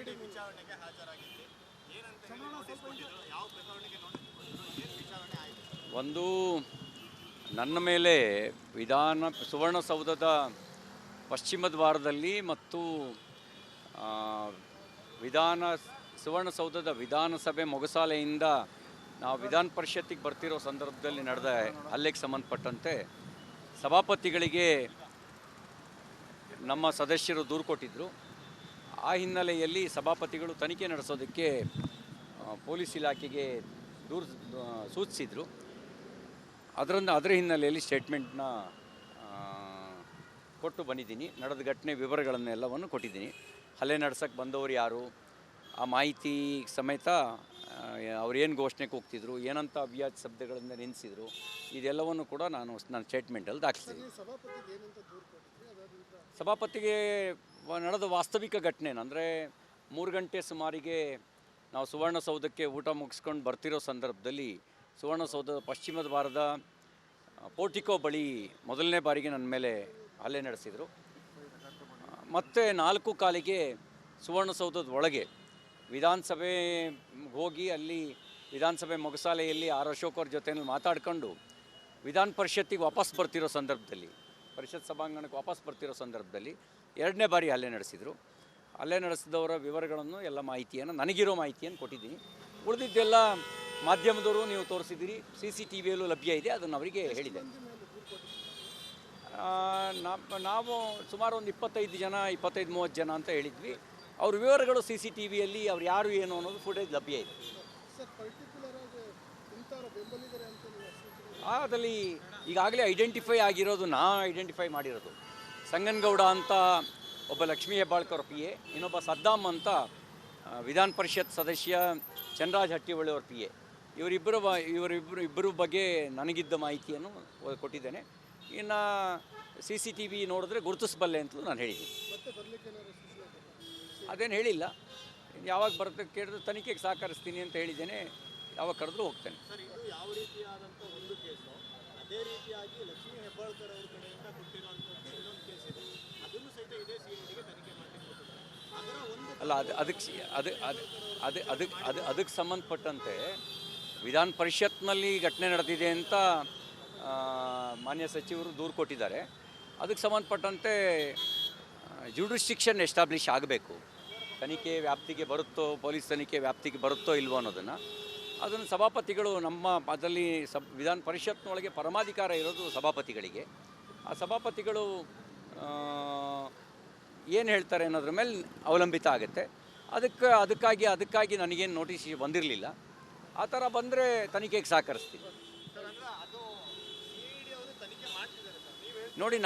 CID ವಿಚಾರಣೆಗೆ ಹಾಜರಾಗಿತ್ತು. ಏನಂತ ಹೇಳಿ ನೋಟಿಸ್ ಕೊಟ್ಟಿದ್ರು, ಯಾವ ಪ್ರಕರಣಕ್ಕೆ ನೋಟಿಸ್ ಕೊಟ್ಟಿದ್ರು, ಏನು ವಿಚಾರಣೆ ಆಯಿತು? ಒಂದು ನನ್ನ ಮೇಲೆ ಸುವರ್ಣಸೌಧದ ಪಶ್ಚಿಮ ದ್ವಾರದಲ್ಲಿ ಮತ್ತು ಸುವರ್ಣಸೌಧದ ವಿಧಾನಸಭೆ ಮೊಗಸಾಲೆಯಿಂದ ನಾವು ವಿಧಾನ ಪರಿಷತ್ತಿಗೆ ಬರ್ತಿರೋ ಸಂದರ್ಭದಲ್ಲಿ ನಡೆದ ಹಲ್ಲೆಗೆ ಸಂಬಂಧಪಟ್ಟಂತೆ ಸಭಾಪತಿಗಳಿಗೆ ನಮ್ಮ ಸದಸ್ಯರು ದೂರು ಕೊಟ್ಟಿದ್ದರು. ಆ ಹಿನ್ನೆಲೆಯಲ್ಲಿ ಸಭಾಪತಿಗಳು ತನಿಖೆ ನಡೆಸೋದಕ್ಕೆ ಪೊಲೀಸ್ ಇಲಾಖೆಗೆ ಸೂಚಿಸಿದರು. ಅದರ ಹಿನ್ನೆಲೆಯಲ್ಲಿ ಸ್ಟೇಟ್ಮೆಂಟ್ನ ಕೊಟ್ಟು ಬಂದಿದ್ದೀನಿ. ನಡೆದ ಘಟನೆ ವಿವರಗಳನ್ನೆಲ್ಲವನ್ನು ಕೊಟ್ಟಿದ್ದೀನಿ. ಹಲ್ಲೆ ನಡೆಸೋಕ್ಕೆ ಬಂದವರು ಯಾರು, ಆ ಮಾಹಿತಿ ಸಮೇತ ಅವ್ರು ಏನು ಘೋಷಣೆಗೆ ಹೋಗ್ತಿದ್ರು, ಏನಂತ ಅವ್ಯಾಜ ಶಬ್ದಗಳಿಂದ ನೆನೆಸಿದ್ರು, ಇದೆಲ್ಲವನ್ನು ಕೂಡ ನಾನು ನನ್ನ ಸ್ಟೇಟ್ಮೆಂಟಲ್ಲಿ ದಾಖಲಿಸಿದ್ದೀನಿ. ಸಭಾಪತಿಗೆ ನಡೆದ ವಾಸ್ತವಿಕ ಘಟನೆ ಅಂದರೆ 3 ಗಂಟೆ ಸುಮಾರಿಗೆ ನಾವು ಸುವರ್ಣಸೌಧಕ್ಕೆ ಊಟ ಮುಗಿಸ್ಕೊಂಡು ಬರ್ತಿರೋ ಸಂದರ್ಭದಲ್ಲಿ ಸುವರ್ಣಸೌಧದ ಪಶ್ಚಿಮ ದ್ವಾರದ ಪೋರ್ಟಿಕೋ ಬಳಿ ಮೊದಲನೇ ಬಾರಿಗೆ ನನ್ನ ಮೇಲೆ ಹಲ್ಲೆ ನಡೆಸಿದರು. ಮತ್ತು 4:15ಗೆ ಸುವರ್ಣಸೌಧದ ಒಳಗೆ ವಿಧಾನಸಭೆ ಹೋಗಿ ಅಲ್ಲಿ ವಿಧಾನಸಭೆ ಮೊಗಸಾಲೆಯಲ್ಲಿ ಅಶೋಕ್ ಅವ್ರ ಜೊತೆಯಲ್ಲಿ ಮಾತಾಡ್ಕೊಂಡು ವಿಧಾನ ಪರಿಷತ್ತಿಗೆ ವಾಪಸ್ ಬರ್ತಿರೋ ಸಂದರ್ಭದಲ್ಲಿ, ಪರಿಷತ್ ಸಭಾಂಗಣಕ್ಕೆ ವಾಪಸ್ ಬರ್ತಿರೋ ಸಂದರ್ಭದಲ್ಲಿ 2ನೇ ಬಾರಿ ಹಲ್ಲೆ ನಡೆಸಿದರು. ಹಲ್ಲೆ ನಡೆಸಿದವರ ವಿವರಗಳನ್ನು ಎಲ್ಲ ಮಾಹಿತಿಯನ್ನು, ನನಗಿರೋ ಮಾಹಿತಿಯನ್ನು ಕೊಟ್ಟಿದ್ದೀನಿ. ಉಳಿದಿದ್ದೆಲ್ಲ ಮಾಧ್ಯಮದವರು ನೀವು ತೋರಿಸಿದ್ದೀರಿ, CCTVಯಲ್ಲೂ ಲಭ್ಯ ಇದೆ, ಅದನ್ನು ಅವರಿಗೆ ಹೇಳಿದೆ. ನಾವು ಸುಮಾರು ಒಂದು 25-30 ಜನ ಅಂತ ಹೇಳಿದ್ವಿ. ಅವ್ರ ವಿವರಗಳು CCTVಯಲ್ಲಿ ಅವ್ರು ಯಾರು ಏನು ಅನ್ನೋದು ಫುಟೇಜ್ ಲಭ್ಯ ಇದೆ. ಅದರಲ್ಲಿ ಈಗಾಗಲೇ ಐಡೆಂಟಿಫೈ ಆಗಿರೋದು, ಐಡೆಂಟಿಫೈ ಮಾಡಿರೋದು ಸಂಗನಗೌಡ ಅಂತ ಒಬ್ಬ ಲಕ್ಷ್ಮೀ ಹೆಬ್ಬಾಳ್ಕರ್ PA, ಇನ್ನೊಬ್ಬ ಸದ್ದಾಮ್ ಅಂತ ವಿಧಾನ ಪರಿಷತ್ ಸದಸ್ಯ ಚಂದ್ರರಾಜ್ ಹಟ್ಟಿಹೊಳಿ ಅವ್ರ PA. ಇವರಿಬ್ಬರು ಬಗ್ಗೆ ನನಗಿದ್ದ ಮಾಹಿತಿಯನ್ನು ಕೊಟ್ಟಿದ್ದೇನೆ. ಇನ್ನು CCTV ನೋಡಿದ್ರೆ ಗುರುತಿಸಬಲ್ಲೆ ಅಂತಲೂ ನಾನು ಹೇಳಿದ್ದೀನಿ. ಅದೇನು ಹೇಳಿಲ್ಲ, ಯಾವಾಗ ಬರುತ್ತೆ ಕೇಳಿದ್ರೆ ತನಿಖೆಗೆ ಸಹಕರಿಸ್ತೀನಿ ಅಂತ ಹೇಳಿದ್ದೇನೆ. ಯಾವಾಗ ಕರೆದ್ರೂ ಹೋಗ್ತೇನೆ. ಸರ್, ಇದು ಯಾವ ರೀತಿಯಾದಂಥ ಒಂದು ಕೇಸು, ಅದೇ ರೀತಿಯಾಗಿ ಲಕ್ಷ್ಮೀ ಹೆಬ್ಬಾಳ್ಕರ್ ಅವ್ರ ಕಡೆಯಿಂದ ಕೊಟ್ಟಿರುವಂಥದ್ದು ಇನ್ನೊಂದು ಕೇಸ್ ಇದೆ, ಅದನ್ನು ಸಹಿತ ಇದೇ CIDಗೆ ತನಿಖೆ ಮಾಡಲಿಕ್ಕೆ ಅದರ ಒಂದು ಅದಕ್ಕೆ ಸಂಬಂಧಪಟ್ಟಂತೆ ವಿಧಾನ ಪರಿಷತ್ನಲ್ಲಿ ಘಟನೆ ನಡೆದಿದೆ ಅಂತ ಮಾನ್ಯ ಸಚಿವರು ದೂರು ಕೊಟ್ಟಿದ್ದಾರೆ. ಅದಕ್ಕೆ ಸಂಬಂಧಪಟ್ಟಂತೆ ಜುಡಿಸ್ಟಿಕ್ಷನ್ ಎಸ್ಟಾಬ್ಲಿಷ್ ಆಗಬೇಕು. ತನಿಖೆ ವ್ಯಾಪ್ತಿಗೆ ಬರುತ್ತೋ, ಪೊಲೀಸ್ ತನಿಖೆ ವ್ಯಾಪ್ತಿಗೆ ಬರುತ್ತೋ ಇಲ್ವೋ ಅದನ್ನು ಸಭಾಪತಿಗಳು ನಮ್ಮ ಅದರಲ್ಲಿ ವಿಧಾನ ಪರಿಷತ್ನೊಳಗೆ ಪರಮಾಧಿಕಾರ ಇರೋದು ಸಭಾಪತಿಗಳಿಗೆ. ಆ ಸಭಾಪತಿಗಳು ಏನು ಹೇಳ್ತಾರೆ ಅನ್ನೋದ್ರ ಮೇಲೆ ಅವಲಂಬಿತ ಆಗುತ್ತೆ. ಅದಕ್ಕಾಗಿ ನನಗೇನು ನೋಟಿಸ್ ಬಂದಿರಲಿಲ್ಲ. ಆ ಥರ ಬಂದರೆ ತನಿಖೆಗೆ ಸಹಕರಿಸ್ತೀನಿ. ನೋಡಿ,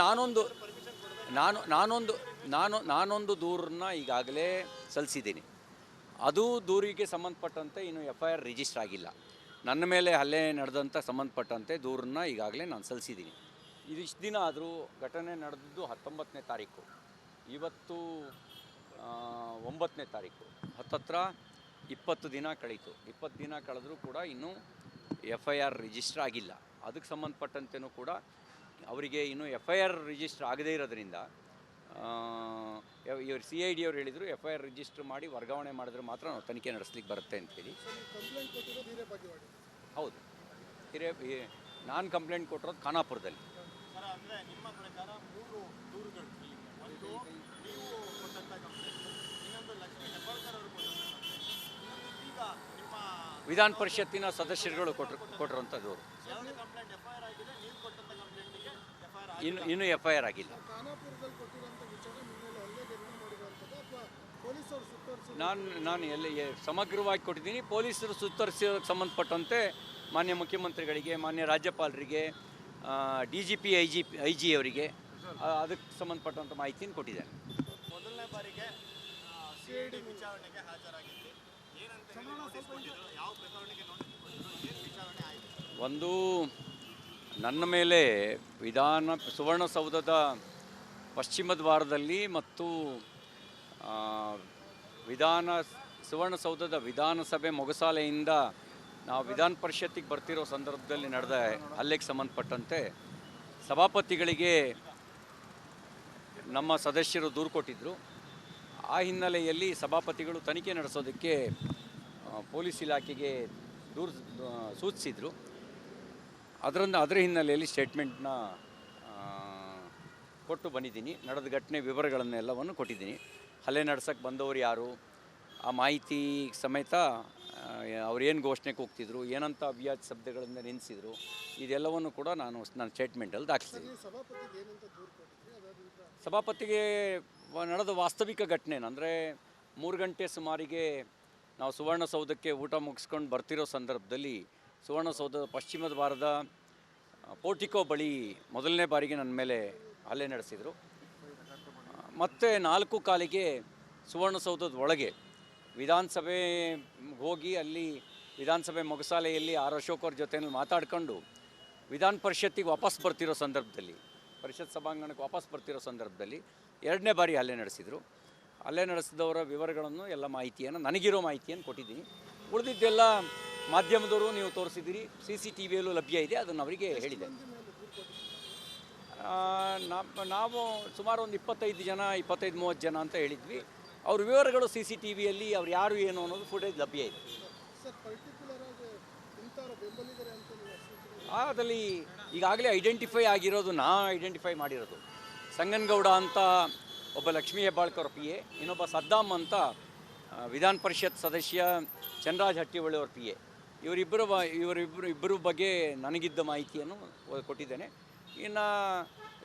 ನಾನೊಂದು ದೂರನ್ನ ಈಗಾಗಲೇ ಸಲ್ಲಿಸಿದ್ದೀನಿ. ಅದು ದೂರಿಗೆ ಸಂಬಂಧಪಟ್ಟಂತೆ ಇನ್ನು FIR ರಿಜಿಸ್ಟರ್ ಆಗಿಲ್ಲ. ನನ್ನ ಮೇಲೆ ಹಲ್ಲೆ ನಡೆದಂಥ ಸಂಬಂಧಪಟ್ಟಂತೆ ದೂರನ್ನ ಈಗಾಗಲೇ ನಾನು ಸಲ್ಲಿಸಿದ್ದೀನಿ. ಇದಿಷ್ಟು ದಿನ ಆದರೂ ಘಟನೆ ನಡೆದಿದ್ದು 19ನೇ ತಾರೀಕು, ಇವತ್ತು 9ನೇ ತಾರೀಕು, ಹತ್ತತ್ರ 20 ದಿನ ಕಳೀತು. 20 ದಿನ ಕಳೆದರೂ ಕೂಡ ಇನ್ನೂ FIR ರಿಜಿಸ್ಟರ್ ಆಗಿಲ್ಲ. ಅದಕ್ಕೆ ಸಂಬಂಧಪಟ್ಟಂತೆಯೂ ಕೂಡ ಅವರಿಗೆ ಇನ್ನೂ FIR ರಿಜಿಸ್ಟರ್ ಆಗದೇ ಇರೋದ್ರಿಂದ ಇವರು CID ಅವ್ರು ಹೇಳಿದರು FIR ರಿಜಿಸ್ಟರ್ ಮಾಡಿ ವರ್ಗಾವಣೆ ಮಾಡಿದ್ರೆ ಮಾತ್ರ ನಾವು ತನಿಖೆ ನಡೆಸ್ಲಿಕ್ಕೆ ಬರುತ್ತೆ ಅಂತೇಳಿ. ಹೌದು, ನಾನು ಕಂಪ್ಲೇಂಟ್ ಕೊಟ್ಟಿರೋದು ಖಾನಾಪುರದಲ್ಲಿ. ವಿಧಾನ ಪರಿಷತ್ತಿನ ಸದಸ್ಯರುಗಳು ಕೊಟ್ಟಿರುವಂಥ ದೂರು ಇನ್ನೂ FIR ಆಗಿಲ್ಲ. ನಾನು ಸಮಗ್ರವಾಗಿ ಕೊಟ್ಟಿದ್ದೀನಿ. ಪೊಲೀಸರು ಸುತ್ತರಿಸೋದಕ್ಕೆ ಸಂಬಂಧಪಟ್ಟಂತೆ ಮಾನ್ಯ ಮುಖ್ಯಮಂತ್ರಿಗಳಿಗೆ, ಮಾನ್ಯ ರಾಜ್ಯಪಾಲರಿಗೆ, DGP IG ಅವರಿಗೆ ಅದಕ್ಕೆ ಸಂಬಂಧಪಟ್ಟಂಥ ಮಾಹಿತಿನ ಕೊಟ್ಟಿದ್ದೇನೆ. ಮೊದಲನೇ ಬಾರಿಗೆ CID ವಿಚಾರಣೆಗೆ ಹಾಜರಾಗಿತ್ತು. ಏನಂತ ಹೇಳಿ ನೋಟಿಸ್ ಕೊಟ್ಟಿದ್ರು, ಯಾವ ಪ್ರಕರಣಕ್ಕೆ ನೋಟಿಸ್ ಕೊಟ್ಟಿದ್ರು, ಏನು ವಿಚಾರಣೆ ಆಯಿತು? ಒಂದು ನನ್ನ ಮೇಲೆ ಸುವರ್ಣಸೌಧದ ಪಶ್ಚಿಮ ದ್ವಾರದಲ್ಲಿ ಮತ್ತು ಸುವರ್ಣಸೌಧದ ವಿಧಾನಸಭೆ ಮೊಗಸಾಲೆಯಿಂದ ನಾವು ವಿಧಾನ ಪರಿಷತ್ತಿಗೆ ಬರ್ತಿರೋ ಸಂದರ್ಭದಲ್ಲಿ ನಡೆದ ಹಲ್ಲೆಗೆ ಸಂಬಂಧಪಟ್ಟಂತೆ ಸಭಾಪತಿಗಳಿಗೆ ನಮ್ಮ ಸದಸ್ಯರು ದೂರು ಕೊಟ್ಟಿದ್ದರು. ಆ ಹಿನ್ನೆಲೆಯಲ್ಲಿ ಸಭಾಪತಿಗಳು ತನಿಖೆ ನಡೆಸೋದಕ್ಕೆ ಪೊಲೀಸ್ ಇಲಾಖೆಗೆ ಸೂಚಿಸಿದರು. ಅದರ ಹಿನ್ನೆಲೆಯಲ್ಲಿ ಸ್ಟೇಟ್ಮೆಂಟ್ನ ಕೊಟ್ಟು ಬಂದಿದ್ದೀನಿ. ನಡೆದ ಘಟನೆ ವಿವರಗಳನ್ನೆಲ್ಲವನ್ನು ಕೊಟ್ಟಿದ್ದೀನಿ. ಹಲ್ಲೆ ನಡೆಸೋಕ್ಕೆ ಬಂದವರು ಯಾರು, ಆ ಮಾಹಿತಿ ಸಮೇತ ಅವ್ರು ಏನು ಘೋಷಣೆ ಕೂಗ್ತಿದ್ರು, ಏನಂತ ಅವ್ಯಾಜ ಶಬ್ದಗಳಿಂದ ನಿಲ್ಲಿಸಿದ್ರು, ಇದೆಲ್ಲವನ್ನು ಕೂಡ ನಾನು ನನ್ನ ಸ್ಟೇಟ್ಮೆಂಟಲ್ಲಿ ದಾಖಲಿಸಿದ್ದೀನಿ. ಸಭಾಪತಿಗೆ ನಡೆದ ವಾಸ್ತವಿಕ ಘಟನೆ ಅಂದರೆ 3 ಗಂಟೆ ಸುಮಾರಿಗೆ ನಾವು ಸುವರ್ಣಸೌಧಕ್ಕೆ ಊಟ ಮುಗಿಸ್ಕೊಂಡು ಬರ್ತಿರೋ ಸಂದರ್ಭದಲ್ಲಿ ಸುವರ್ಣಸೌಧದ ಪಶ್ಚಿಮ ದ್ವಾರದ ಪೋರ್ಟಿಕೋ ಬಳಿ ಮೊದಲನೇ ಬಾರಿಗೆ ನನ್ನ ಮೇಲೆ ಹಲ್ಲೆ ನಡೆಸಿದರು. ಮತ್ತು 4:15ಗೆ ಸುವರ್ಣಸೌಧದ ಒಳಗೆ ವಿಧಾನಸಭೆ ಹೋಗಿ ಅಲ್ಲಿ ವಿಧಾನಸಭೆ ಮೊಗಸಾಲೆಯಲ್ಲಿ ಆರ್ ಅಶೋಕ್ ಅವ್ರ ಜೊತೆಯಲ್ಲಿ ಮಾತಾಡ್ಕೊಂಡು ವಿಧಾನ ಪರಿಷತ್ತಿಗೆ ವಾಪಸ್ ಬರ್ತಿರೋ ಸಂದರ್ಭದಲ್ಲಿ, ಪರಿಷತ್ ಸಭಾಂಗಣಕ್ಕೆ ವಾಪಸ್ ಬರ್ತಿರೋ ಸಂದರ್ಭದಲ್ಲಿ 2ನೇ ಬಾರಿ ಹಲ್ಲೆ ನಡೆಸಿದರು. ಹಲ್ಲೆ ನಡೆಸಿದವರ ವಿವರಗಳನ್ನು ಎಲ್ಲ ಮಾಹಿತಿಯನ್ನು, ನನಗಿರೋ ಮಾಹಿತಿಯನ್ನು ಕೊಟ್ಟಿದ್ದೀನಿ. ಉಳಿದಿದ್ದೆಲ್ಲ ಮಾಧ್ಯಮದವರು ನೀವು ತೋರಿಸಿದ್ದೀರಿ, CCTVಯಲ್ಲೂ ಲಭ್ಯ ಇದೆ, ಅದನ್ನು ಅವರಿಗೆ ಹೇಳಿದೆ. ನಾವು ಸುಮಾರು ಒಂದು 25-30 ಜನ ಅಂತ ಹೇಳಿದ್ವಿ. ಅವ್ರ ವಿವರಗಳು CCTVಯಲ್ಲಿ ಅವ್ರು ಯಾರು ಏನು ಅನ್ನೋದು ಫುಟೇಜ್ ಲಭ್ಯ ಇದೆ. ಅದರಲ್ಲಿ ಈಗಾಗಲೇ ಐಡೆಂಟಿಫೈ ಆಗಿರೋದು, ಐಡೆಂಟಿಫೈ ಮಾಡಿರೋದು ಸಂಗನಗೌಡ ಅಂತ ಒಬ್ಬ ಲಕ್ಷ್ಮೀ ಹೆಬ್ಬಾಳ್ಕರ್ PA, ಇನ್ನೊಬ್ಬ ಸದ್ದಾಮ್ ಅಂತ ವಿಧಾನ ಪರಿಷತ್ ಸದಸ್ಯ ಚಂದ್ರರಾಜ್ ಹಟ್ಟಿಹೊಳಿ ಅವ್ರ PA. ಇವರಿಬ್ಬರು ಬಗ್ಗೆ ನನಗಿದ್ದ ಮಾಹಿತಿಯನ್ನು ಕೊಟ್ಟಿದ್ದೇನೆ. ಇನ್ನು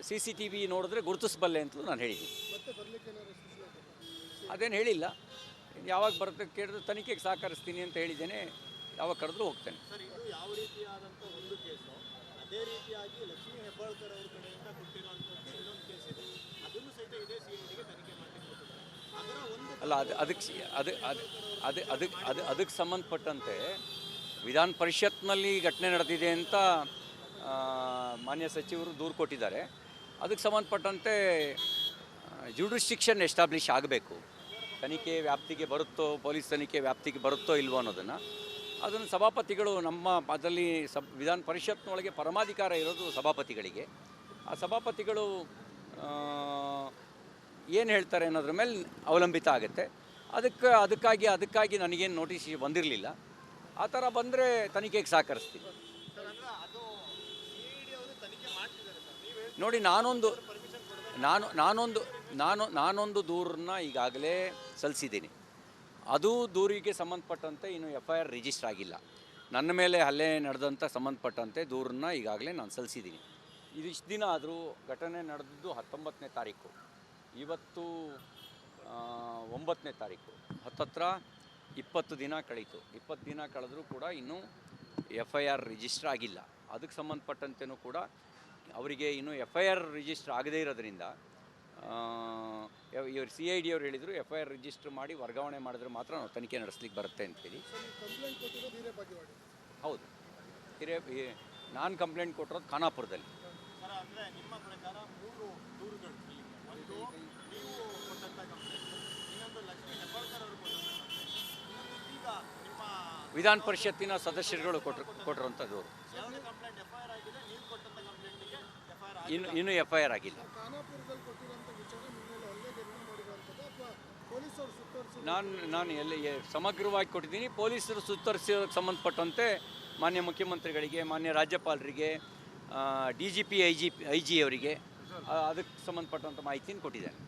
CCTV ನೋಡಿದ್ರೆ ಗುರುತಿಸಬಲ್ಲೆ ಅಂತಲೂ ನಾನು ಹೇಳಿದ್ದೀನಿ. ಅದೇನು ಹೇಳಿಲ್ಲ, ಯಾವಾಗ ಬರುತ್ತೆ ಕೇಳಿದ್ರೆ ತನಿಖೆಗೆ ಸಹಕರಿಸ್ತೀನಿ ಅಂತ ಹೇಳಿದ್ದೇನೆ. ಯಾವಾಗ ಕರೆದ್ರೂ ಹೋಗ್ತೇನೆ. ಸರ್, ಇದು ಯಾವ ರೀತಿಯಾದಂಥ ಒಂದು ಕೇಸು, ಅದೇ ರೀತಿಯಾಗಿ ಲಕ್ಷ್ಮೀ ಹೆಬ್ಬಾಳ್ಕರ್ ಅವ್ರ ಕಡೆಯಿಂದ ಕೊಟ್ಟಿರುವಂಥದ್ದು ಇನ್ನೊಂದು ಕೇಸ್ ಇದೆ, ಅದನ್ನು ಸಹಿತ ಇದೇ CIDಗೆ ತನಿಖೆ ಮಾಡಲಿಕ್ಕೆ ಅದರ ಒಂದು ಅದಕ್ಕೆ ಸಂಬಂಧಪಟ್ಟಂತೆ ವಿಧಾನ ಪರಿಷತ್ನಲ್ಲಿ ಘಟನೆ ನಡೆದಿದೆ ಅಂತ ಮಾನ್ಯ ಸಚಿವರು ದೂರು ಕೊಟ್ಟಿದ್ದಾರೆ. ಅದಕ್ಕೆ ಸಂಬಂಧಪಟ್ಟಂತೆ ಜುಡಿಸ್ಟಿಕ್ಷನ್ ಎಸ್ಟಾಬ್ಲಿಷ್ ಆಗಬೇಕು. ತನಿಖೆ ವ್ಯಾಪ್ತಿಗೆ ಬರುತ್ತೋ, ಪೊಲೀಸ್ ತನಿಖೆ ವ್ಯಾಪ್ತಿಗೆ ಬರುತ್ತೋ ಇಲ್ವೋ ಅದನ್ನು ಸಭಾಪತಿಗಳು ನಮ್ಮ ಅದರಲ್ಲಿ ವಿಧಾನ ಪರಿಷತ್ನೊಳಗೆ ಪರಮಾಧಿಕಾರ ಇರೋದು ಸಭಾಪತಿಗಳಿಗೆ. ಆ ಸಭಾಪತಿಗಳು ಏನು ಹೇಳ್ತಾರೆ ಅನ್ನೋದ್ರ ಮೇಲೆ ಅವಲಂಬಿತ ಆಗುತ್ತೆ. ಅದಕ್ಕಾಗಿ ನನಗೇನು ನೋಟಿಸ್ ಬಂದಿರಲಿಲ್ಲ. ಆ ಥರ ಬಂದರೆ ತನಿಖೆಗೆ ಸಹಕರಿಸ್ತೀನಿ. ನೋಡಿ, ನಾನೊಂದು ದೂರನ್ನ ಈಗಾಗಲೇ ಸಲ್ಲಿಸಿದ್ದೀನಿ. ಅದು ದೂರಿಗೆ ಸಂಬಂಧಪಟ್ಟಂತೆ ಇನ್ನು FIR ರಿಜಿಸ್ಟರ್ ಆಗಿಲ್ಲ. ನನ್ನ ಮೇಲೆ ಹಲ್ಲೆ ನಡೆದಂಥ ಸಂಬಂಧಪಟ್ಟಂತೆ ದೂರನ್ನ ಈಗಾಗಲೇ ನಾನು ಸಲ್ಲಿಸಿದ್ದೀನಿ. ಇದಿಷ್ಟು ದಿನ ಆದರೂ ಘಟನೆ ನಡೆದಿದ್ದು 19ನೇ ತಾರೀಕು, ಇವತ್ತು 9ನೇ ತಾರೀಕು, ಹತ್ತತ್ರ 20 ದಿನ ಕಳೀತು. 20 ದಿನ ಕಳೆದರೂ ಕೂಡ ಇನ್ನೂ FIR ರಿಜಿಸ್ಟರ್ ಆಗಿಲ್ಲ. ಅದಕ್ಕೆ ಸಂಬಂಧಪಟ್ಟಂತೆಯೂ ಕೂಡ ಅವರಿಗೆ ಇನ್ನೂ FIR ರಿಜಿಸ್ಟರ್ ಆಗದೇ ಇರೋದ್ರಿಂದ ಇವರು CID ಅವರು ಹೇಳಿದರು FIR ರಿಜಿಸ್ಟರ್ ಮಾಡಿ ವರ್ಗಾವಣೆ ಮಾಡಿದ್ರೆ ಮಾತ್ರ ನಾವು ತನಿಖೆ ನಡೆಸಲಿಕ್ಕೆ ಬರುತ್ತೆ ಅಂತೇಳಿ. ಹೌದು, ನಾನು ಕಂಪ್ಲೇಂಟ್ ಕೊಟ್ಟಿರೋದು ಖಾನಾಪುರದಲ್ಲಿ. ನಿಮ್ಮ ಪ್ರಕಾರ 3 ದೂರುಗಳು, ಒಂದು ನೀವು ಕೊಟ್ಟಂಥ ಕಂಪ್ಲೇಂಟ್, ಇನ್ನೊಂದು ಲಕ್ಷ್ಮೀ ಹೆಬ್ಬಾಳ್ಕರ್ ಅವರು ಕೊಟ್ಟಂಥ ಕಂಪ್ಲೇಂಟ್, ಇನ್ನೊಂದು ಈಗ ನಿಮ್ಮ ವಿಧಾನ ಪರಿಷತ್ತಿನ ಸದಸ್ಯರುಗಳು ಕೊಟ್ಟಿರುವಂಥ ದೂರು. ಎರಡು ಕಂಪ್ಲೇಂಟ್ FIR ಆಗಿದೆ, ನೀವು ಕೊಟ್ಟಂಥ ಕಂಪ್ಲೇಂಟಿಗೆ FIR ಇನ್ನೂ FIR ಆಗಿಲ್ಲ. ನಾನು ಸಮಗ್ರವಾಗಿ ಕೊಟ್ಟಿದ್ದೀನಿ. ಪೊಲೀಸರು ಸುತ್ತರಿಸೋದಕ್ಕೆ ಸಂಬಂಧಪಟ್ಟಂತೆ ಮಾನ್ಯ ಮುಖ್ಯಮಂತ್ರಿಗಳಿಗೆ, ಮಾನ್ಯ ರಾಜ್ಯಪಾಲರಿಗೆ, DGP IG ಅವರಿಗೆ ಅದಕ್ಕೆ ಸಂಬಂಧಪಟ್ಟಂಥ ಮಾಹಿತಿಯನ್ನು ಕೊಟ್ಟಿದ್ದೇನೆ.